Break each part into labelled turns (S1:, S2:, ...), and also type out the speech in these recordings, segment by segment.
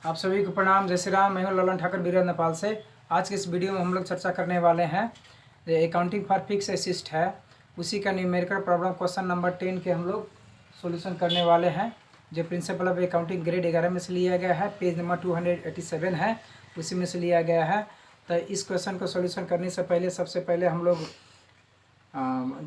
S1: आप सभी को प्रणाम। जय श्री राम। मैं हूं ललन ठाकर बीरर नेपाल से। आज के इस वीडियो में हम लोग चर्चा करने वाले हैं जो अकाउंटिंग फॉर फिक्स असिस्ट है उसी का न्यूमेरिकल प्रॉब्लम क्वेश्चन नंबर 10 के हम लोग सॉल्यूशन करने वाले हैं, जो प्रिंसिपल ऑफ अकाउंटिंग ग्रेड 11 में से लिया गया है। पेज नंबर 287 है, उसी में से लिया गया है। तो इस क्वेश्चन को सॉल्यूशन करने से पहले सबसे पहले हम लोग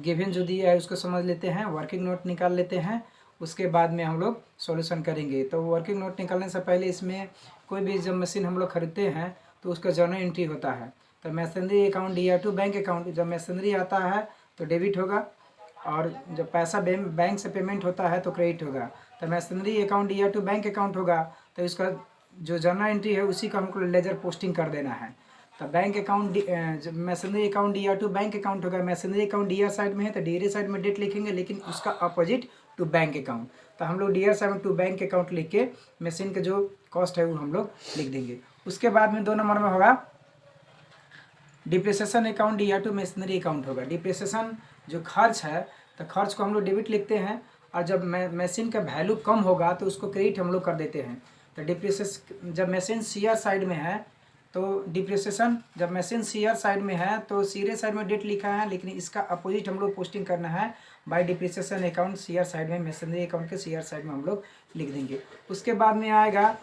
S1: गिवन जो दिया है उसको समझ लेते हैं, वर्किंग नोट निकाल लेते हैं, उसके बाद में हम लोग सॉल्यूशन करेंगे। तो वर्किंग नोट निकालने से पहले इसमें कोई भी जब मशीन हम लोग खरीदते हैं तो उसका जर्नल एंट्री होता है। तो मशीनरी अकाउंट या टू बैंक अकाउंट, जब मशीनरी आता है तो डेबिट होगा और जब पैसा बैंक से पेमेंट होता है तो क्रेडिट होगा। तो मशीनरी अकाउंट या टू बैंक अकाउंट होगा तो इसका जो जर्नल एंट्री है उसी का हमको लेजर पोस्टिंग कर देना है। तो bank account machinery account D R to bank account होगा। Machinery account D R side में है तो डी आर साइड में डेट लिखेंगे, लेकिन उसका अपोजिट टू बैंक अकाउंट। तो हम लोग डी आर साइड में टू बैंक अकाउंट लिख के मशीन का जो कॉस्ट है वो हम लोग लिख देंगे। उसके बाद में 2 नंबर में होगा depreciation account D R to machinery account होगा। डिप्रिसिएशन जो खर्च है तो खर्च को हम लोग डेबिट लिखते हैं, और जब मशीन का वैल्यू कम होगा तो उसको क्रेडिट हम लोग कर देते हैं। तो डिप्रिसिएशन जब मशीन सी आर साइड में है तो डिप्रिसिएशन जब मशीन सी आर साइड में है तो सी आर साइड में डेट लिखा है, लेकिन इसका अपोजिट हम लोग पोस्टिंग करना है by depreciation account C R side में, मशीनरी अकाउंट के सी आर साइड में हम लोग लिख देंगे। उसके बाद में आएगा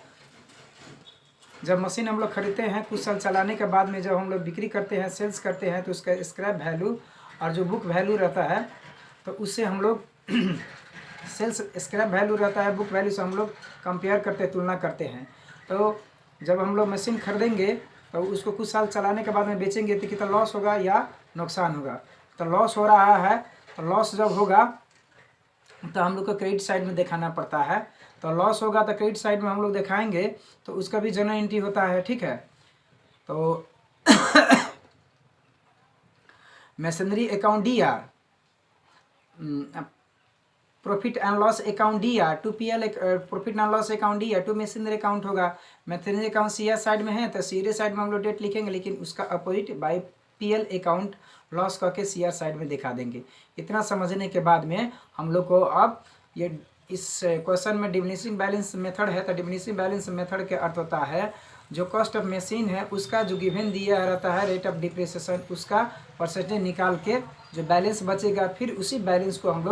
S1: जब मशीन हम लोग खरीदते हैं कुछ साल चलाने के बाद में जब हम लोग बिक्री करते हैं, सेल्स करते हैं, तो उसका स्क्रैप वैल्यू और जो बुक वैल्यू रहता है तो उससे हम लोग सेल्स स्क्रैप वैल्यू रहता है बुक वैल्यू से हम लोग कंपेयर करते हैं, तुलना करते हैं। तो जब हम लोग मशीन खरीदेंगे तो उसको कुछ साल चलाने के बाद में बेचेंगे तो कितना लॉस होगा या नुकसान होगा। तो लॉस हो रहा है तो लॉस जब होगा तो हम लोग को क्रेडिट साइड में दिखाना पड़ता है। तो लॉस होगा तो क्रेडिट साइड में हम लोग दिखाएंगे तो उसका भी जर्नल एंट्री होता है, ठीक है। तो machinery account D R, profit and loss account D R to P L, profit and loss account D R to machinery account होगा। Machinery account C R side में है तो सी आर साइड में हम लोग डेट लिखेंगे, लेकिन उसका opposite by P L account loss करके सी आर साइड में दिखा देंगे। इतना समझने के बाद में हम लोग को अब ये इस क्वेश्चन में डिमिनिशिंग बैलेंस मेथड है। तो डिमिनिशिंग बैलेंस मेथड के अर्थ होता है जो कॉस्ट ऑफ मशीन है उसका जो गिवन दिया रहता है रेट ऑफ डिप्रिसिएशन, उसका परसेंटेज निकाल के जो बैलेंस बचेगा फिर उसी बैलेंस को हम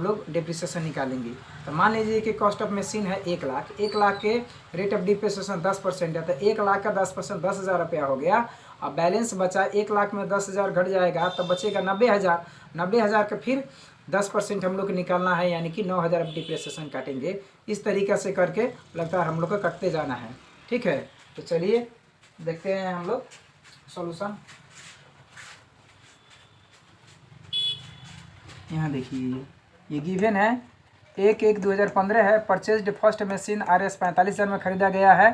S1: लोग डिप्रिसिएशन निकालेंगे। तो मान लीजिए कि कॉस्ट ऑफ मशीन है 1 लाख, 1 लाख के रेट ऑफ डिप्रिसिएशन 10% है तो 1 लाख का 10% 10,000 रुपया हो गया। अब बैलेंस बचा 1 लाख में 10,000 घट जाएगा तो बचेगा 90,000। 90,000 का फिर 10% हम लोग को निकालना है, यानी कि 9,000 डिप्रिसिएशन काटेंगे। इस तरीक़े से करके लगातार हम लोग को कटते जाना है, ठीक है। तो चलिए देखते हैं हम लोग सॉल्यूशन। यहाँ देखिए ये गिवन है 1/1/2015 है। परचेज्ड फर्स्ट मशीन RS 45,000 में खरीदा गया है।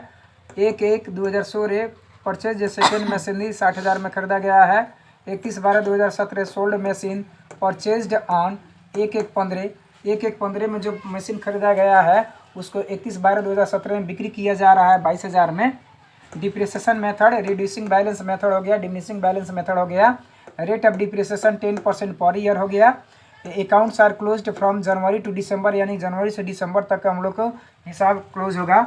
S1: 1/1/2016 परचेज सेकेंड मशीनरी 60,000 में खरीदा गया है। 31/12/2017 सोल्ड मशीन परचेज्ड ऑन 1/1/15। 1/1/15 में जो मशीन खरीदा गया है उसको 31/12/2017 में बिक्री किया जा रहा है 22,000 में। Depreciation method reducing balance method हो गया, डिमिनिशिंग बैलेंस मेथड हो गया। रेट ऑफ डिप्रिसिएशन 10% पर ईयर हो गया। Accounts are closed from January to December, यानी जनवरी से दिसंबर तक का हम लोग को हिसाब क्लोज होगा।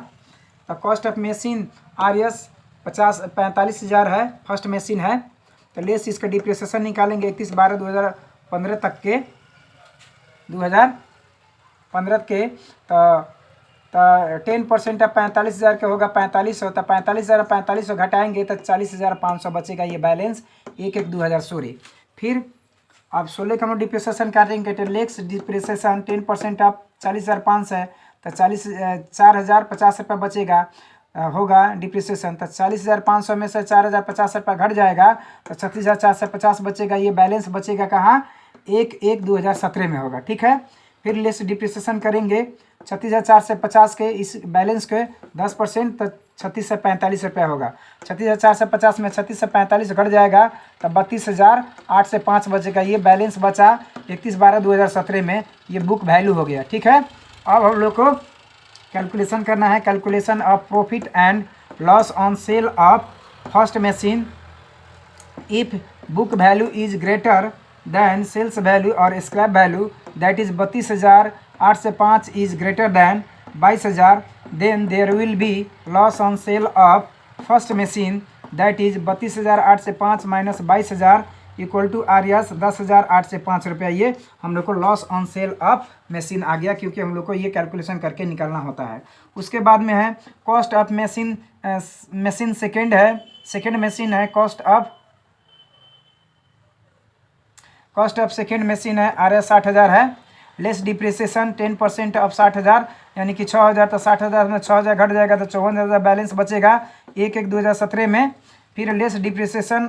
S1: तो कॉस्ट ऑफ मशीन RS 45,000 है, फर्स्ट मशीन है। तो लेस इसका डिप्रिसिएशन निकालेंगे 31/12/2015 तक के 2015 के। तो 10% अब 45,000 के होगा 4500। तो 45,000 4500 घटाएंगे तो 40,500 बचेगा ये बैलेंस 1/1/2016। फिर अब 16 का हम लोग डिप्रिसिएशन काटेंगे तो लेक्स डिप्रिसिएशन 10% अब 40,500 है तो 4,050 रुपये बचेगा होगा डिप्रिसिएशन। तो 40,500 में से 4,050 रुपये घट जाएगा तो 36,450 बचेगा। ये बैलेंस बचेगा कहाँ 1/1/2017 में होगा, ठीक है। फिर लेस डिप्रिसिएशन करेंगे 36,450 के इस बैलेंस के 10% तो 36 से 45 रुपया होगा। 36,450 में 36 से 45 घट जाएगा तब 32,008 से 5 बचेगा। ये बैलेंस बचा 31/12/2017 में, ये बुक वैल्यू हो गया, ठीक है। अब हम लोग को कैलकुलेशन करना है, calculation of profit and loss on sale of first machine if book value is greater than sales value और स्क्रैप वैल्यू, दैट इज 32,008 से 5 is greater than 22,000, then there will be loss on sale of first machine that is 32,008 से 5 minus 22,000 equal to RS 10,008 से 5 रुपया। ये हम लोग को loss on sale of machine आ गया, क्योंकि हम लोग को ये कैलकुलेशन करके निकालना होता है। उसके बाद में है cost of machine, machine second है, सेकेंड मशीन है कॉस्ट ऑफ सेकेंड मशीन है RS 60,000 है, लेस डिप्रिसिएशन 10% ऑफ 60,000 यानी कि 6,000, तो 60,000 में 6,000 घट जाएगा तो 54,000 बैलेंस बचेगा 1/1/2017 में। फिर लेस डिप्रिसिएशन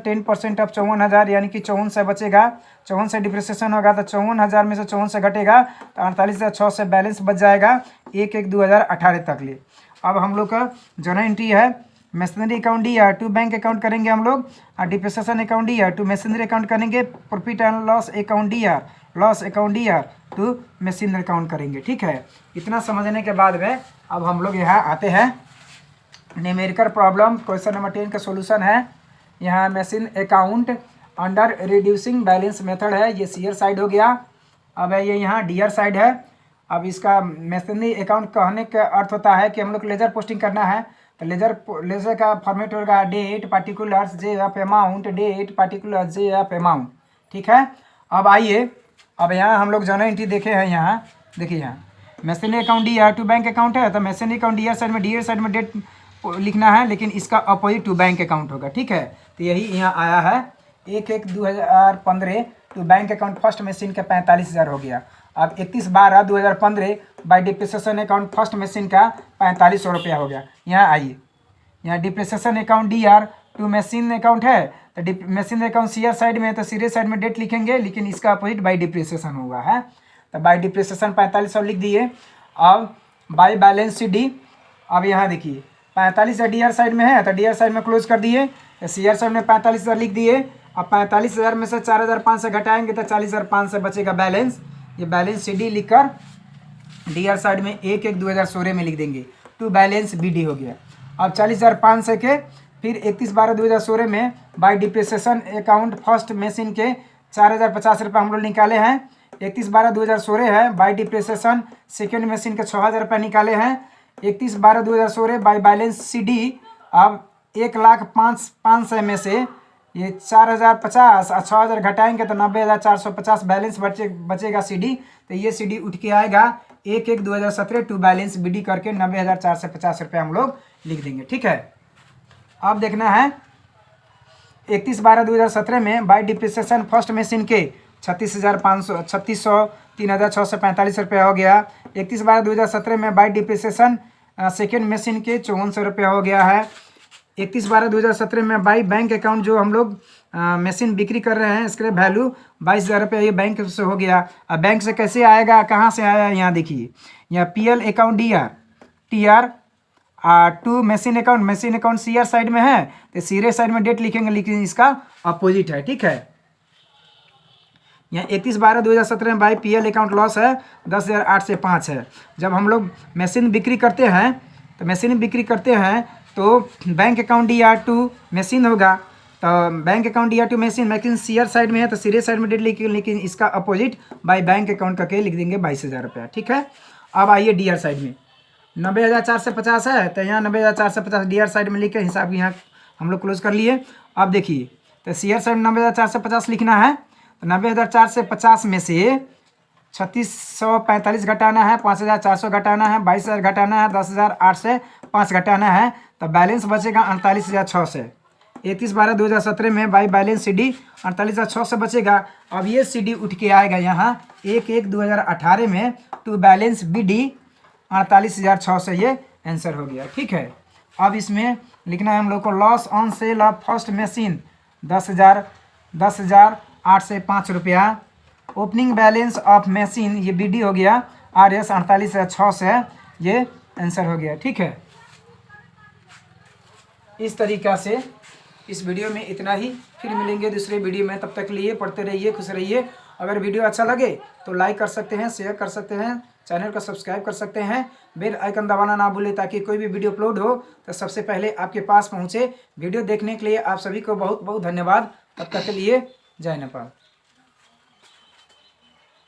S1: 10% ऑफ 54,000 यानी कि 54 से बचेगा, 54 से डिप्रिसिएशन होगा तो 54,000 में से 54 से घटेगा तो 48,600 से बैलेंस बच जाएगा 1/1/2018 तक ले। अब हम लोग का जर्नल एंट्री है machinery account D to bank account करेंगे हम लोग, और depreciation account D to machinery account करेंगे, profit and loss account D loss account D to machinery account करेंगे। ठीक है, इतना समझने के बाद में अब हम लोग यहाँ आते हैं न्यूमेरिकल प्रॉब्लम। क्वेश्चन नंबर 10 का सोल्यूशन है यहाँ machine account under reducing balance method है, ये सीयर साइड हो गया। अब है ये यहाँ डीयर साइड है। अब इसका मशीनरी अकाउंट कहने का अर्थ होता है कि हम लोग लेजर पोस्टिंग करना है, तो लेजर का फॉर्मेट होगा date particulars J F amount, date particular J F amount. ठीक है, अब आइए, अब यहाँ हम लोग जर्नल एंट्री देखे हैं। यहाँ देखिए, यहाँ machinery account D to bank account है, तो मशीनरी अकाउंट डीयर साइड में डेट लिखना है, लेकिन इसका अपोजिट टू बैंक अकाउंट होगा। ठीक है, तो यही यहाँ आया है 1/1/2015 to bank account first machine का 45,000 हो गया। अब 31/12/2015 by depreciation account first machine का 4500 रुपया हो गया। यहाँ आइए, यहाँ depreciation account DR to machine account है, तो मशीन अकाउंट सीयर साइड में है, तो सीरियर साइड में डेट लिखेंगे, लेकिन इसका अपोजिट बाई डिप्रिसिएशन होगा है, तो बाई डिप्रिसिएशन 4500 लिख दिए। अब बाई बैलेंस CD, अब यहाँ देखिए 45,000 DR साइड में है, तो DR साइड में क्लोज कर दिए, तो सीयर साइड में 45,000 लिख दिए। अब 45,000 में से 4,500 घटाएंगे तो 40,500 बचेगा बैलेंस। ये बैलेंस CD लिखकर DR साइड में 1/1/2016 में लिख देंगे, टू बैलेंस BD हो गया। अब 40,500 के फिर 31/12/2016 में by depreciation account first machine के 4,050 रुपये हम लोग निकाले हैं। 31/12/2016 है, बाई डिप्रिसिएशन सेकेंड मशीन के 6,000 रुपये निकाले हैं। 31/12/2016 बाई बैलेंस CD, अब 1,05,500 में से ये 4,050 और 6,000 घटाएंगे तो 90,450 बैलेंस बचेगा CD, तो ये CD उठ के आएगा 1/1/2017 टू बैलेंस BD करके 90,450 रुपये हम लोग लिख देंगे। ठीक है, अब देखना है 31/12/2017 में बाई डिप्रिसिएशन फर्स्ट मशीन के 36,600 3,645 रुपया हो गया। 31/12/2017 में बाई डिप्रिसिएशन सेकेंड मशीन के 5400 रुपया हो गया है। 31/12/2017 में बाई बैंक अकाउंट जो हम लोग मशीन बिक्री कर रहे हैं, इसके वैल्यू 22,000 रुपये ये बैंक से हो गया। अब बैंक से कैसे आएगा, कहाँ से आया, यहाँ देखिए, यहाँ PL account TR to machine account CR side में है, तो सीरे साइड में डेट लिखेंगे, लेकिन इसका अपोजिट है। ठीक है, यहाँ 31/12/2017 में बाई PL अकाउंट लॉस है 10,008 से 5 है। जब हम लोग मशीन बिक्री करते हैं तो bank account DR to machine होगा, तो bank account DR to machine CR side में है, तो सीरियर साइड में डेट लिखेंगे, लेकिन इसका अपोजिट बाई बैंक अकाउंट करके लिख देंगे 22,000 रुपया। ठीक है, अब आइए DR साइड में 90,450 है, तो यहाँ 90,450 DR साइड में लिख के हिसाब यहाँ हम लोग क्लोज कर लिए। अब देखिए, तो सीआर साइड में 90,450 लिखना है, तो 90,450 में से 3645 घटाना है, 5,400 घटाना है, 22,000 घटाना है, 10,008 से 5 घटाना है, तो बैलेंस बचेगा 48,600 से। 31/12/2017 में बाई बैलेंस CD 48,600 से बचेगा। अब ये CD उठ के आएगा यहाँ 1/1/2018 में टू बैलेंस BD 48,600 से, ये आंसर हो गया। ठीक है, अब इसमें लिखना है हम लोग को loss on sale of first machine 10,008 से 5 रुपया। ओपनिंग बैलेंस ऑफ मशीन ये BD हो गया, RS 48,600 से, ये आंसर हो गया। ठीक है, इस तरीक़ा से इस वीडियो में इतना ही, फिर मिलेंगे दूसरे वीडियो में। तब तक के लिए पढ़ते रहिए, खुश रहिए। अगर वीडियो अच्छा लगे तो लाइक कर सकते हैं, शेयर कर सकते हैं, चैनल को सब्सक्राइब कर सकते हैं, बेल आइकन दबाना ना भूलें, ताकि कोई भी वीडियो अपलोड हो तो सबसे पहले आपके पास पहुंचे। वीडियो देखने के लिए आप सभी को बहुत बहुत धन्यवाद। तब तक के लिए जय नेपाल।